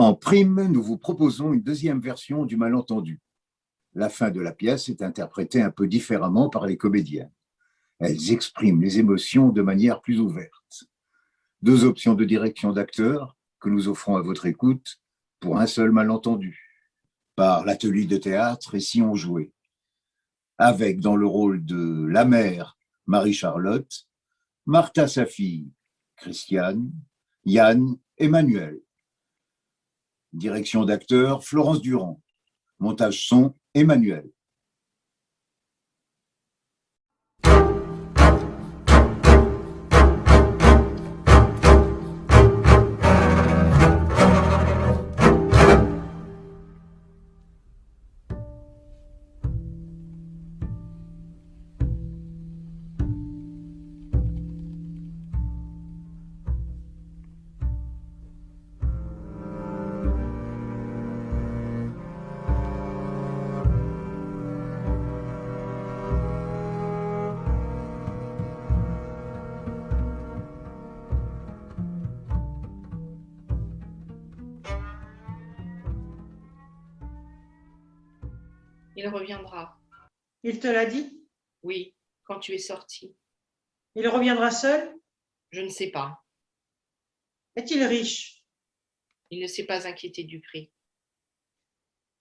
En prime, nous vous proposons une deuxième version du malentendu. La fin de la pièce est interprétée un peu différemment par les comédiens. Elles expriment les émotions de manière plus ouverte. Deux options de direction d'acteurs que nous offrons à votre écoute pour un seul malentendu. Par l'atelier de théâtre Et si on jouait, avec dans le rôle de la mère Marie-Charlotte, Martha sa fille Christiane, Yann, Emmanuel. Direction d'acteur Florence Durand. Montage son Emmanuel. Il reviendra. Il te l'a dit? Oui, quand tu es sorti. Il reviendra seul? Je ne sais pas. Est-il riche? Il ne s'est pas inquiété du prix.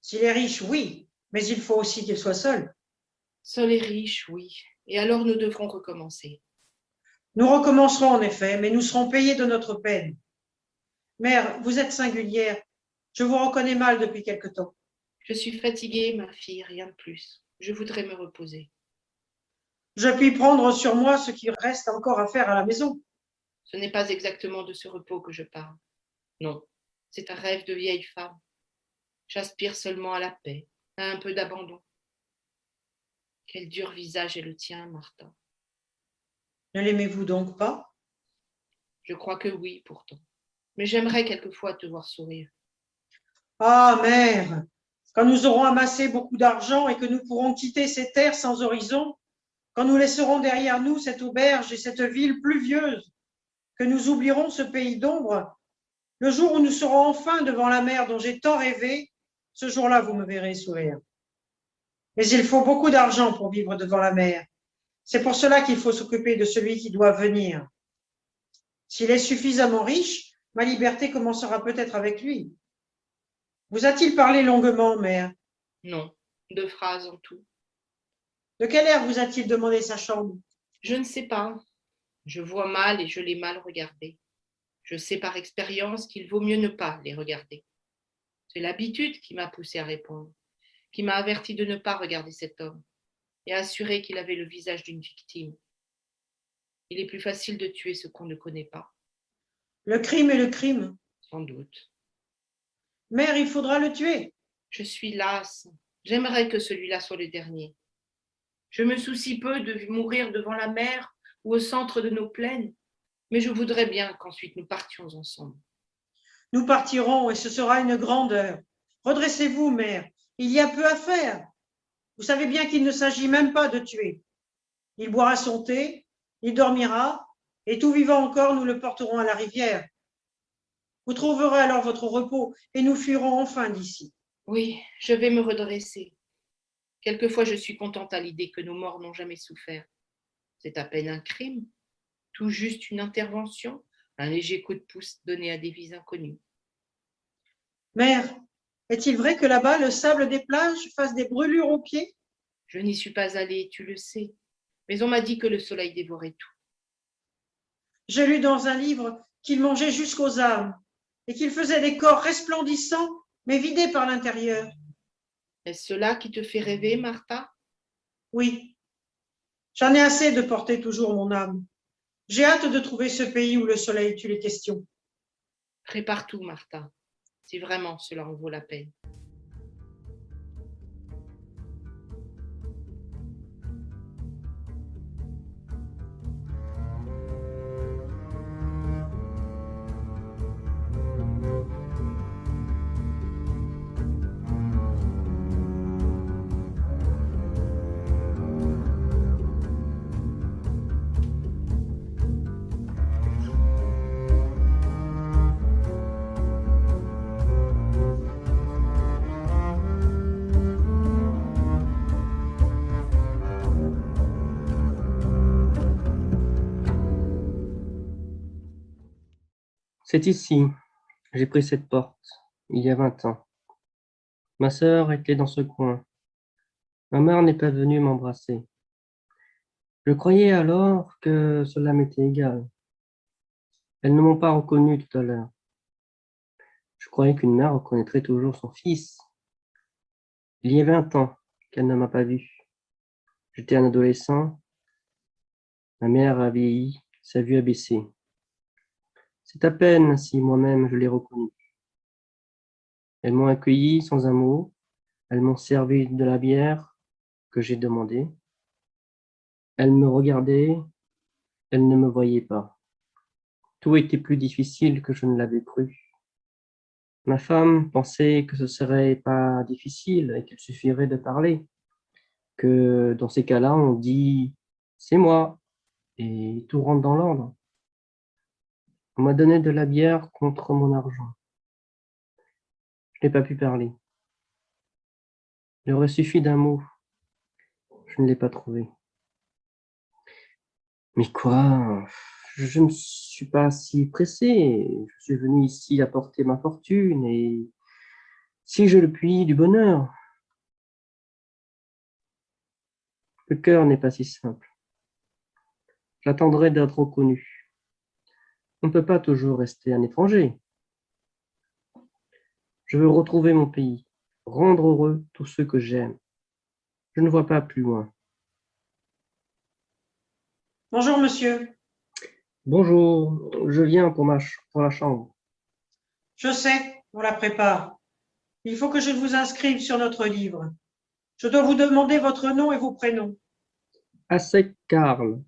S'il est riche, oui, mais il faut aussi qu'il soit seul. Seul et riche, oui. Et alors nous devrons recommencer. Nous recommencerons en effet, mais nous serons payés de notre peine. Mère, vous êtes singulière. Je vous reconnais mal depuis quelque temps. Je suis fatiguée, ma fille, rien de plus. Je voudrais me reposer. Je puis prendre sur moi ce qui reste encore à faire à la maison. Ce n'est pas exactement de ce repos que je parle. Non, c'est un rêve de vieille femme. J'aspire seulement à la paix, à un peu d'abandon. Quel dur visage est le tien, Martha. Ne l'aimez-vous donc pas? Je crois que oui, pourtant. Mais j'aimerais quelquefois te voir sourire. Ah, mère, quand nous aurons amassé beaucoup d'argent et que nous pourrons quitter ces terres sans horizon, quand nous laisserons derrière nous cette auberge et cette ville pluvieuse, que nous oublierons ce pays d'ombre, le jour où nous serons enfin devant la mer dont j'ai tant rêvé, ce jour-là, vous me verrez sourire. Mais il faut beaucoup d'argent pour vivre devant la mer. C'est pour cela qu'il faut s'occuper de celui qui doit venir. S'il est suffisamment riche, ma liberté commencera peut-être avec lui. Vous a-t-il parlé longuement, mère? Non, 2 phrases en tout. De quel air vous a-t-il demandé sa chambre? Je ne sais pas. Je vois mal et je l'ai mal regardé. Je sais par expérience qu'il vaut mieux ne pas les regarder. C'est l'habitude qui m'a poussé à répondre, qui m'a averti de ne pas regarder cet homme et assuré qu'il avait le visage d'une victime. Il est plus facile de tuer ce qu'on ne connaît pas. Le crime est le crime. Sans doute. Mère, il faudra le tuer. Je suis lasse. J'aimerais que celui-là soit le dernier. Je me soucie peu de mourir devant la mer ou au centre de nos plaines, mais je voudrais bien qu'ensuite nous partions ensemble. Nous partirons et ce sera une grande heure. Redressez-vous, mère. Il y a peu à faire. Vous savez bien qu'il ne s'agit même pas de tuer. Il boira son thé, il dormira, et tout vivant encore, nous le porterons à la rivière. Vous trouverez alors votre repos et nous fuirons enfin d'ici. Oui, je vais me redresser. Quelquefois, je suis contente à l'idée que nos morts n'ont jamais souffert. C'est à peine un crime, tout juste une intervention, un léger coup de pouce donné à des vies inconnues. Mère, est-il vrai que là-bas, le sable des plages fasse des brûlures aux pieds? Je n'y suis pas allée, tu le sais, mais on m'a dit que le soleil dévorait tout. J'ai lu dans un livre qu'il mangeait jusqu'aux âmes et qu'il faisait des corps resplendissants, mais vidés par l'intérieur. Est-ce cela qui te fait rêver, Martha? Oui, j'en ai assez de porter toujours mon âme. J'ai hâte de trouver ce pays où le soleil tue les questions. Prépare tout, Martha, si vraiment cela en vaut la peine. C'est ici. J'ai pris cette porte, il y a 20 ans. Ma sœur était dans ce coin. Ma mère n'est pas venue m'embrasser. Je croyais alors que cela m'était égal. Elles ne m'ont pas reconnu tout à l'heure. Je croyais qu'une mère reconnaîtrait toujours son fils. Il y a 20 ans qu'elle ne m'a pas vu. J'étais un adolescent. Ma mère a vieilli, sa vue a baissé. C'est à peine si moi-même je l'ai reconnue. Elles m'ont accueilli sans un mot. Elles m'ont servi de la bière que j'ai demandée. Elles me regardaient. Elles ne me voyaient pas. Tout était plus difficile que je ne l'avais cru. Ma femme pensait que ce serait pas difficile et qu'il suffirait de parler, que dans ces cas-là, on dit c'est moi et tout rentre dans l'ordre. On m'a donné de la bière contre mon argent. Je n'ai pas pu parler. Il aurait suffi d'un mot. Je ne l'ai pas trouvé. Mais quoi? Je ne suis pas si pressé. Je suis venu ici apporter ma fortune et si je le puis, du bonheur. Le cœur n'est pas si simple. J'attendrai d'être reconnu. On ne peut pas toujours rester un étranger. Je veux retrouver mon pays, rendre heureux tous ceux que j'aime. Je ne vois pas plus loin. Bonjour, monsieur. Bonjour, je viens pour la chambre. Je sais, on la prépare. Il faut que je vous inscrive sur notre livre. Je dois vous demander votre nom et vos prénoms. Assez Karl,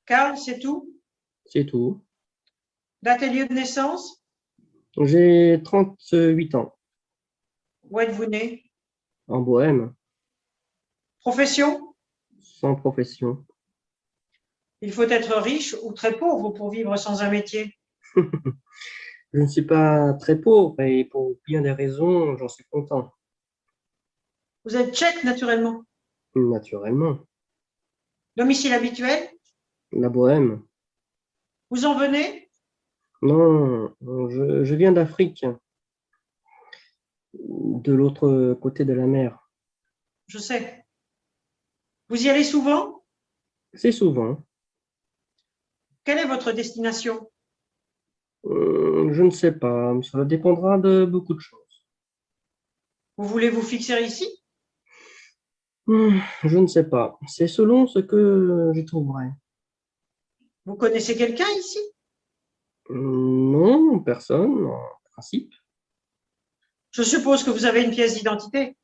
Karl, c'est tout? c'est tout. Date et lieu de naissance? J'ai 38 ans, Où êtes-vous né? en Bohême, Profession? sans profession. Il faut être riche ou très pauvre pour vivre sans un métier. Je ne suis pas très pauvre et pour bien des raisons, j'en suis content. Vous êtes tchèque, naturellement. Naturellement. Domicile habituel? La Bohême. Vous en venez? Non, je viens d'Afrique, de l'autre côté de la mer. Je sais. Vous y allez souvent? C'est souvent. Quelle est votre destination? Je ne sais pas, cela dépendra de beaucoup de choses. Vous voulez vous fixer ici? Je ne sais pas. C'est selon ce que j'y trouverai. Vous connaissez quelqu'un ici? Non, personne, en principe. Je suppose que vous avez une pièce d'identité.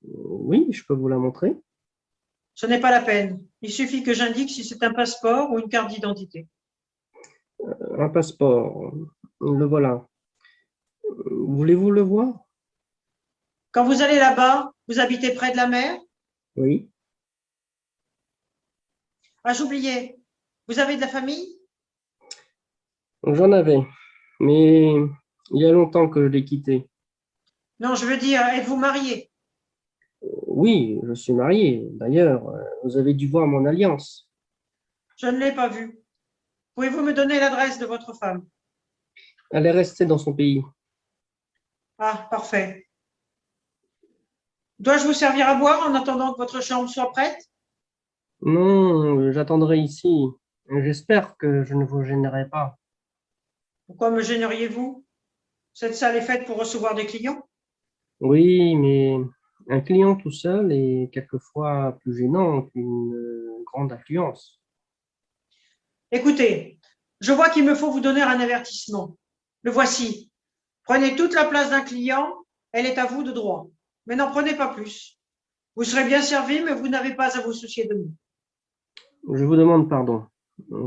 Oui, je peux vous la montrer. Ce n'est pas la peine. Il suffit que j'indique si c'est un passeport ou une carte d'identité. Un passeport, le voilà. Voulez-vous le voir? Quand vous allez là-bas, vous habitez près de la mer? Oui. Ah, j'oubliais. Vous avez de la famille? J'en avais, mais il y a longtemps que je l'ai quitté. Non, je veux dire, êtes-vous marié? Oui, je suis marié. D'ailleurs, vous avez dû voir mon alliance. Je ne l'ai pas vu. Pouvez-vous me donner l'adresse de votre femme? Elle est restée dans son pays. Ah, parfait. Dois-je vous servir à boire en attendant que votre chambre soit prête? Non, j'attendrai ici. J'espère que je ne vous gênerai pas. Pourquoi me gêneriez-vous? Cette salle est faite pour recevoir des clients. Oui, mais un client tout seul est quelquefois plus gênant qu'une grande affluence. Écoutez, je vois qu'il me faut vous donner un avertissement. Le voici. Prenez toute la place d'un client, elle est à vous de droit. Mais n'en prenez pas plus. Vous serez bien servi, mais vous n'avez pas à vous soucier de nous. Je vous demande pardon.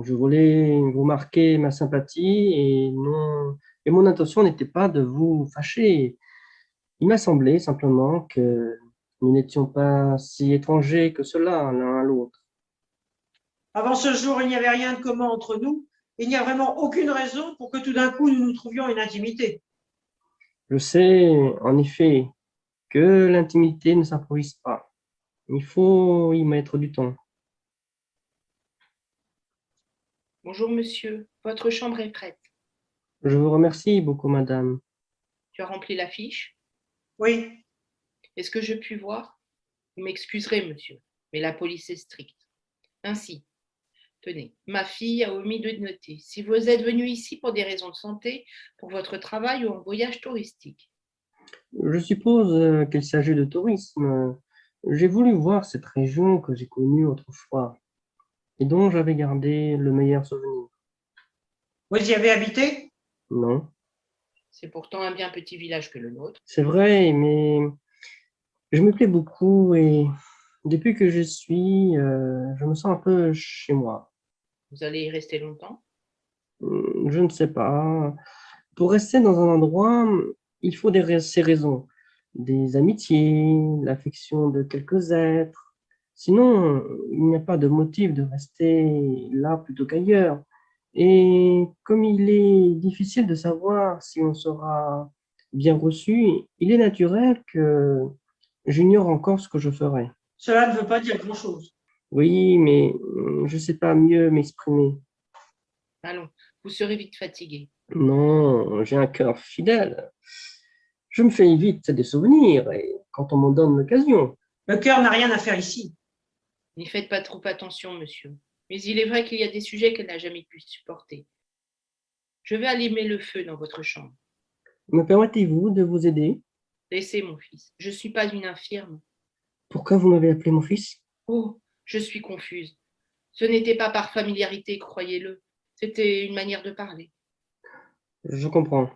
Je voulais vous marquer ma sympathie et mon intention n'était pas de vous fâcher. Il m'a semblé simplement que nous n'étions pas si étrangers que cela l'un à l'autre. Avant ce jour, il n'y avait rien de commun entre nous. Il n'y a vraiment aucune raison pour que tout d'un coup, nous nous trouvions une intimité. Je sais, en effet, que l'intimité ne s'improvise pas. Il faut y mettre du temps. Bonjour, monsieur. Votre chambre est prête. Je vous remercie beaucoup, madame. Tu as rempli la fiche? Oui, Est-ce que je puis voir? Vous m'excuserez, monsieur, mais la police est stricte. Ainsi, tenez, ma fille a omis de noter si vous êtes venu ici pour des raisons de santé, pour votre travail ou en voyage touristique. Je suppose qu'il s'agit de tourisme. J'ai voulu voir cette région que j'ai connue autrefois et dont j'avais gardé le meilleur souvenir. vous y avez habité? Non, C'est pourtant un bien petit village que le nôtre. c'est vrai, mais je me plais beaucoup et depuis que je suis, je me sens un peu chez moi. Vous allez y rester longtemps? Je ne sais pas. Pour rester dans un endroit, il faut ces raisons, des amitiés, l'affection de quelques êtres. Sinon, il n'y a pas de motif de rester là plutôt qu'ailleurs. Et comme il est difficile de savoir si on sera bien reçu, il est naturel que j'ignore encore ce que je ferai. Cela ne veut pas dire grand-chose. Oui, mais je ne sais pas mieux m'exprimer. Allons, vous serez vite fatigué. Non, j'ai un cœur fidèle. Je me fais vite des souvenirs et quand on m'en donne l'occasion. Le cœur n'a rien à faire ici. N'y faites pas trop attention, monsieur. Mais il est vrai qu'il y a des sujets qu'elle n'a jamais pu supporter. Je vais allumer le feu dans votre chambre. Me permettez-vous de vous aider? Laissez, mon fils. Je ne suis pas une infirme. Pourquoi vous m'avez appelé mon fils? Oh, je suis confuse. Ce n'était pas par familiarité, croyez-le. C'était une manière de parler. Je comprends.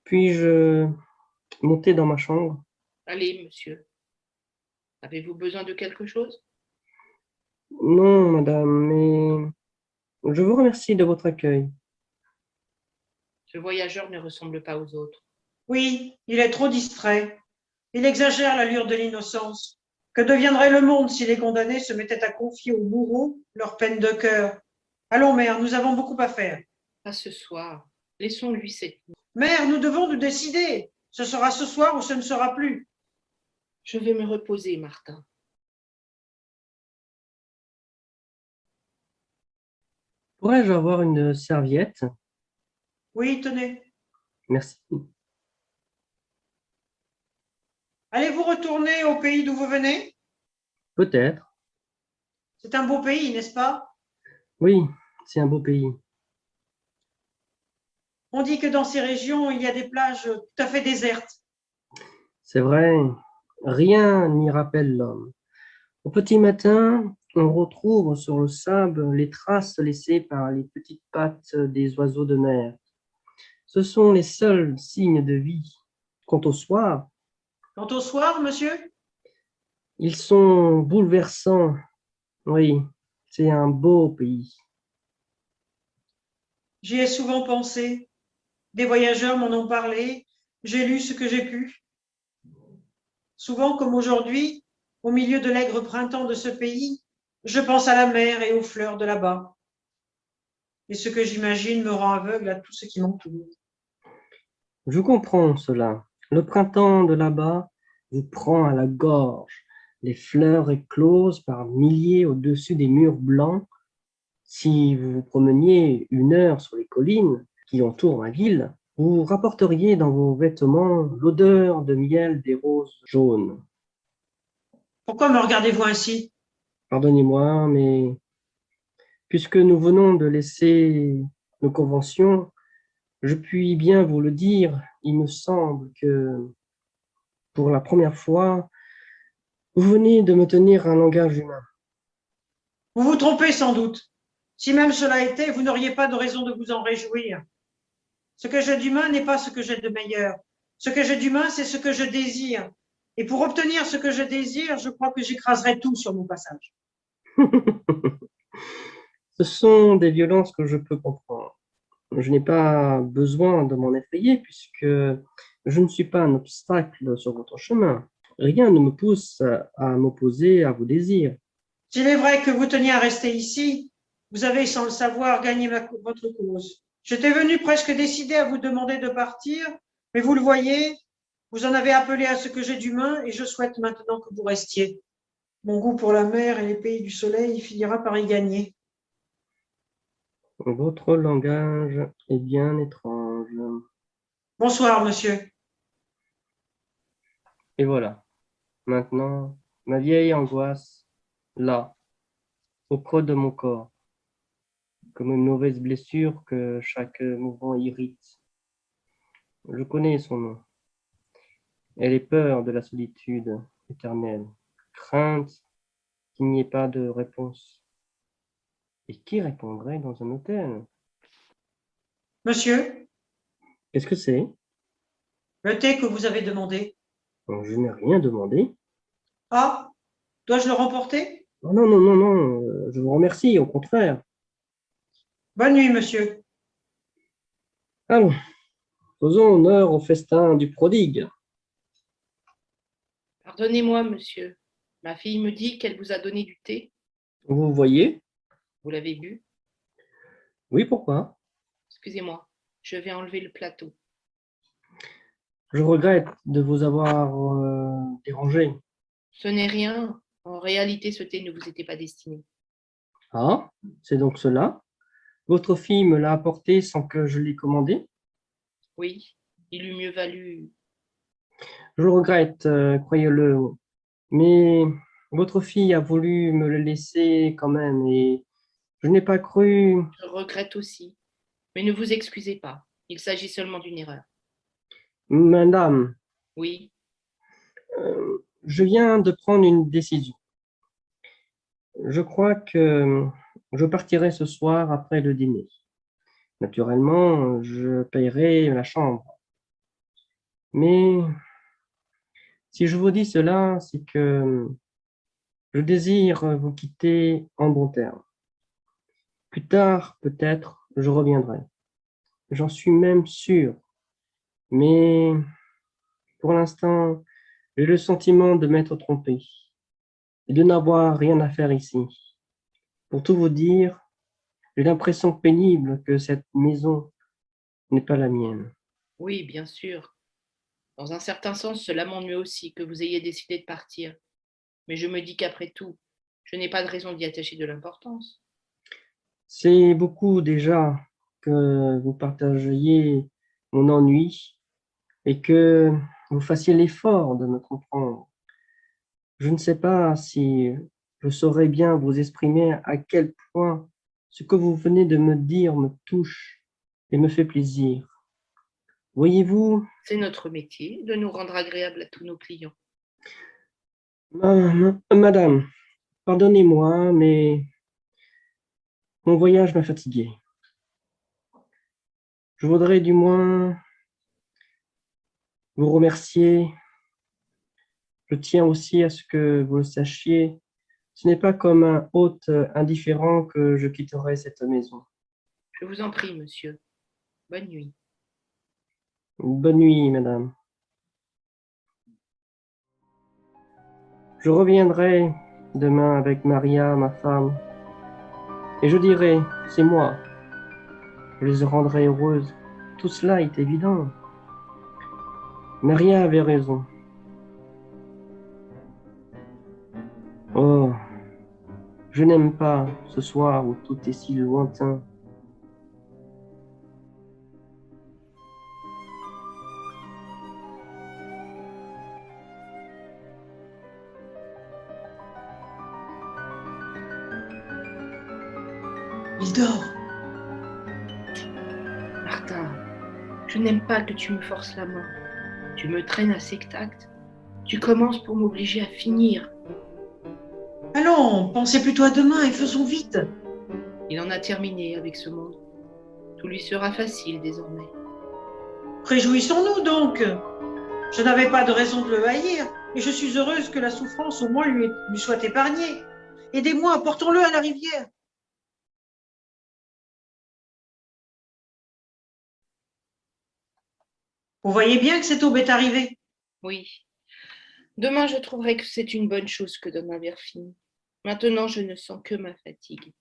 Puis-je monter dans ma chambre? Allez, monsieur. Avez-vous besoin de quelque chose? Non, madame, mais je vous remercie de votre accueil. Ce voyageur ne ressemble pas aux autres. Oui, il est trop distrait. Il exagère l'allure de l'innocence. Que deviendrait le monde si les condamnés se mettaient à confier aux bourreaux leurs peines de cœur? Allons, mère, nous avons beaucoup à faire. Pas ce soir. Laissons-lui cette nuit. Mère, nous devons nous décider. Ce sera ce soir ou ce ne sera plus. Je vais me reposer, Martin. Pourrais-je avoir une serviette? Oui, tenez. Merci. Allez-vous retourner au pays d'où vous venez? Peut-être. C'est un beau pays, n'est-ce pas? Oui, c'est un beau pays. On dit que dans ces régions, il y a des plages tout à fait désertes. C'est vrai, rien n'y rappelle l'homme. Au petit matin, on retrouve sur le sable les traces laissées par les petites pattes des oiseaux de mer. Ce sont les seuls signes de vie. Quant au soir, Quant au soir, monsieur, ils sont bouleversants. Oui, c'est un beau pays. j'y ai souvent pensé. Des voyageurs m'en ont parlé. J'ai lu ce que j'ai pu. Souvent, comme aujourd'hui, au milieu de l'aigre printemps de ce pays, je pense à la mer et aux fleurs de là-bas. Et ce que j'imagine me rend aveugle à tout ce qui m'entoure. Je comprends cela. Le printemps de là-bas vous prend à la gorge. Les fleurs éclosent par milliers au-dessus des murs blancs. Si vous vous promeniez une heure sur les collines qui entourent la ville, vous rapporteriez dans vos vêtements l'odeur de miel des roses jaunes. Pourquoi me regardez-vous ainsi? Pardonnez-moi, mais puisque nous venons de laisser nos conventions, je puis bien vous le dire, il me semble que pour la première fois, vous venez de me tenir un langage humain. Vous vous trompez sans doute. Si même cela était, vous n'auriez pas de raison de vous en réjouir. Ce que j'ai d'humain n'est pas ce que j'ai de meilleur. Ce que j'ai d'humain, c'est ce que je désire. Et pour obtenir ce que je désire, je crois que j'écraserai tout sur mon passage. Ce sont des violences que je peux comprendre. Je n'ai pas besoin de m'en effrayer puisque je ne suis pas un obstacle sur votre chemin. Rien ne me pousse à m'opposer à vos désirs. S'il est vrai que vous teniez à rester ici, vous avez, sans le savoir, gagné votre cause. J'étais venu presque décidé à vous demander de partir, mais vous le voyez, vous en avez appelé à ce que j'ai d'humain et je souhaite maintenant que vous restiez. Mon goût pour la mer et les pays du soleil finira par y gagner. Votre langage est bien étrange. Bonsoir, monsieur. Et voilà. Maintenant, ma vieille angoisse, là, au creux de mon corps, comme une mauvaise blessure que chaque mouvement irrite. Je connais son nom. Elle est peur de la solitude éternelle, crainte qu'il n'y ait pas de réponse. Et qui répondrait dans un hôtel? Monsieur, Qu'est-ce que c'est? le thé que vous avez demandé. Je n'ai rien demandé. Ah, dois-je le remporter? Non, non, non, non, non, je vous remercie, au contraire. Bonne nuit, monsieur. Allons, faisons honneur au festin du prodigue. Pardonnez-moi, monsieur. Ma fille me dit qu'elle vous a donné du thé. Vous voyez? Vous l'avez bu? Oui, pourquoi? Excusez-moi, je vais enlever le plateau. Je regrette de vous avoir dérangé. Ce n'est rien. En réalité, ce thé ne vous était pas destiné. Ah, c'est donc cela? Votre fille me l'a apporté sans que je l'ai commandé? Oui, il eût mieux valu. Je le regrette, croyez-le. Mais votre fille a voulu me le laisser quand même et je n'ai pas cru. Je regrette aussi. Mais ne vous excusez pas. Il s'agit seulement d'une erreur. Madame, Oui, je viens de prendre une décision. Je crois que je partirai ce soir après le dîner. Naturellement, je paierai la chambre. Mais si je vous dis cela, c'est que je désire vous quitter en bons termes. Plus tard, peut-être, je reviendrai. J'en suis même sûr. Mais pour l'instant, j'ai le sentiment de m'être trompé et de n'avoir rien à faire ici. Pour tout vous dire, j'ai l'impression pénible que cette maison n'est pas la mienne. oui, bien sûr. Dans un certain sens, cela m'ennuie aussi que vous ayez décidé de partir. Mais je me dis qu'après tout, je n'ai pas de raison d'y attacher de l'importance. C'est beaucoup déjà que vous partagiez mon ennui et que vous fassiez l'effort de me comprendre. Je ne sais pas si je saurais bien vous exprimer à quel point ce que vous venez de me dire me touche et me fait plaisir. Voyez-vous, C'est notre métier de nous rendre agréables à tous nos clients. madame, pardonnez-moi, mais mon voyage m'a fatigué. Je voudrais du moins vous remercier. Je tiens aussi à ce que vous le sachiez. Ce n'est pas comme un hôte indifférent que je quitterai cette maison. Je vous en prie, monsieur. Bonne nuit. Bonne nuit, madame. Je reviendrai demain avec Maria, ma femme, et je dirai, c'est moi. Je les rendrai heureuses. Tout cela est évident. Maria avait raison. Oh, je n'aime pas ce soir où tout est si lointain. Il dort. Martin, je n'aime pas que tu me forces la main. Tu me traînes à cet acte. Tu commences pour m'obliger à finir. Allons, pensez plutôt à demain et faisons vite. Il en a terminé avec ce monde. Tout lui sera facile désormais. Réjouissons-nous donc. Je n'avais pas de raison de le haïr et je suis heureuse que la souffrance au moins lui soit épargnée. Aidez-moi, portons-le à la rivière. Vous voyez bien que cette aube est arrivée. Oui. Demain, je trouverai que c'est une bonne chose que de m'avoir fini. Maintenant, je ne sens que ma fatigue.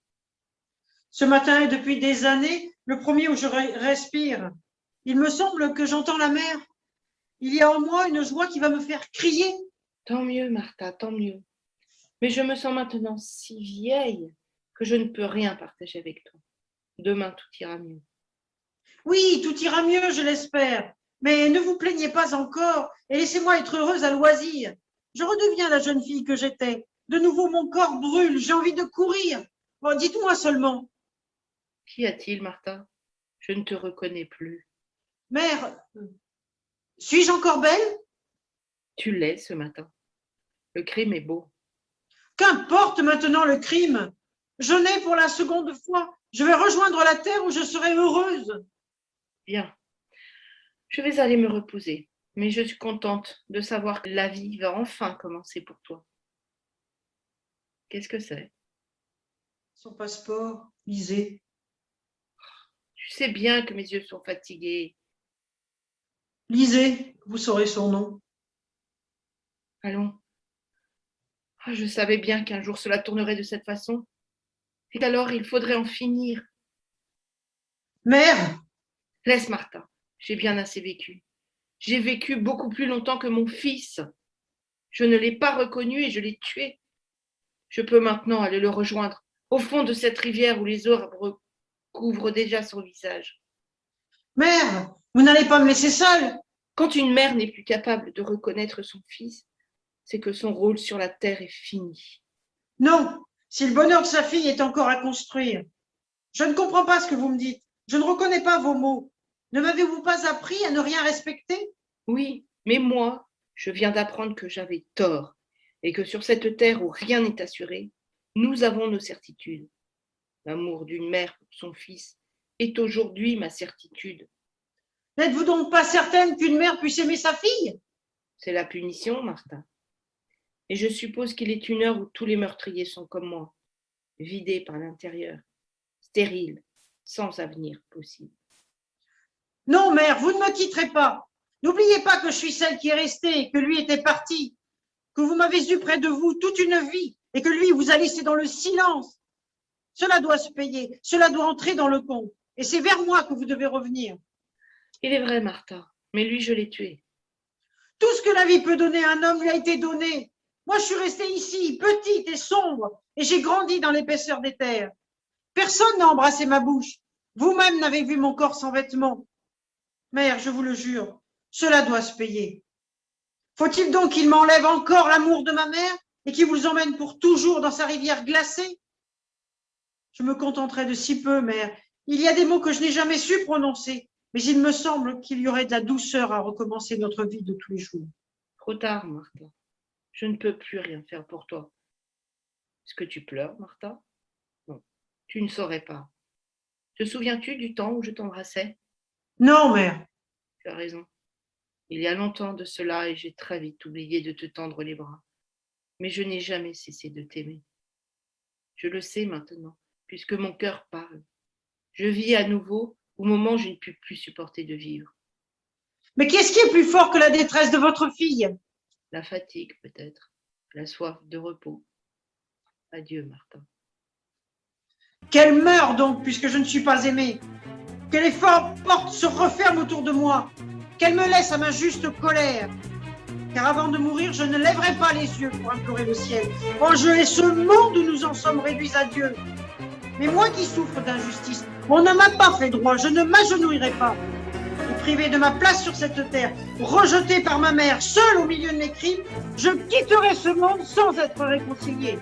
Ce matin et depuis des années, le premier où je respire. Il me semble que j'entends la mer. Il y a en moi une joie qui va me faire crier. Tant mieux, Martha, tant mieux. Mais je me sens maintenant si vieille que je ne peux rien partager avec toi. Demain, tout ira mieux. Oui, tout ira mieux, je l'espère. Mais ne vous plaignez pas encore et laissez-moi être heureuse à loisir. Je redeviens la jeune fille que j'étais. De nouveau, mon corps brûle, j'ai envie de courir. Bon, dites-moi seulement. Qu'y a-t-il, Martha? Je ne te reconnais plus. Mère, suis-je encore belle? Tu l'es ce matin. Le crime est beau. Qu'importe maintenant le crime. Je nais pour la seconde fois. Je vais rejoindre la terre où je serai heureuse. Bien. Je vais aller me reposer, mais je suis contente de savoir que la vie va enfin commencer pour toi. Qu'est-ce que c'est? Son passeport, lisez. Tu sais bien que mes yeux sont fatigués. Lisez, vous saurez son nom. Allons. Ah, je savais bien qu'un jour cela tournerait de cette façon. Et alors, il faudrait en finir. Mère, Laisse Martha, j'ai bien assez vécu. J'ai vécu beaucoup plus longtemps que mon fils. Je ne l'ai pas reconnu et je l'ai tué. Je peux maintenant aller le rejoindre au fond de cette rivière où les arbres couvrent déjà son visage. mère, vous n'allez pas me laisser seule. Quand une mère n'est plus capable de reconnaître son fils, c'est que son rôle sur la terre est fini. Non, si le bonheur de sa fille est encore à construire. Je ne comprends pas ce que vous me dites. Je ne reconnais pas vos mots. Ne m'avez-vous pas appris à ne rien respecter? Oui, mais moi, je viens d'apprendre que j'avais tort et que sur cette terre où rien n'est assuré, nous avons nos certitudes. L'amour d'une mère pour son fils est aujourd'hui ma certitude. N'êtes-vous donc pas certaine qu'une mère puisse aimer sa fille? C'est la punition, Martha. Et je suppose qu'il est une heure où tous les meurtriers sont comme moi, vidés par l'intérieur, stériles, sans avenir possible. Non, mère, vous ne me quitterez pas. N'oubliez pas que je suis celle qui est restée et que lui était parti, que vous m'avez eu près de vous toute une vie et que lui vous a laissé dans le silence. Cela doit se payer, cela doit entrer dans le compte. Et c'est vers moi que vous devez revenir. Il est vrai, Martha, mais lui, je l'ai tué. Tout ce que la vie peut donner à un homme lui a été donné. Moi, je suis restée ici, petite et sombre, et j'ai grandi dans l'épaisseur des terres. Personne n'a embrassé ma bouche. Vous-même n'avez vu mon corps sans vêtements. Mère, je vous le jure, cela doit se payer. Faut-il donc qu'il m'enlève encore l'amour de ma mère et qu'il vous emmène pour toujours dans sa rivière glacée? Je me contenterai de si peu, mère. Il y a des mots que je n'ai jamais su prononcer, mais il me semble qu'il y aurait de la douceur à recommencer notre vie de tous les jours. Trop tard, Martha. Je ne peux plus rien faire pour toi. Est-ce que tu pleures, Martha? Non, tu ne saurais pas. Te souviens-tu du temps où je t'embrassais? Non, mère. Tu as raison. Il y a longtemps de cela et j'ai très vite oublié de te tendre les bras. Mais je n'ai jamais cessé de t'aimer. Je le sais maintenant, puisque mon cœur parle. Je vis à nouveau au moment où je ne puis plus supporter de vivre. Mais qu'est-ce qui est plus fort que la détresse de votre fille? La fatigue peut-être, la soif de repos. Adieu, Martha. Qu'elle meure donc, puisque je ne suis pas aimée. Que les fortes portes se referment autour de moi. Qu'elle me laisse à ma juste colère. Car avant de mourir, je ne lèverai pas les yeux pour implorer le ciel. Oh, je hais ce monde où nous en sommes réduits à Dieu. Mais moi qui souffre d'injustice, on ne m'a pas fait droit, je ne m'agenouillerai pas. Et privé de ma place sur cette terre, rejeté par ma mère, seule au milieu de mes crimes, je quitterai ce monde sans être réconcilié.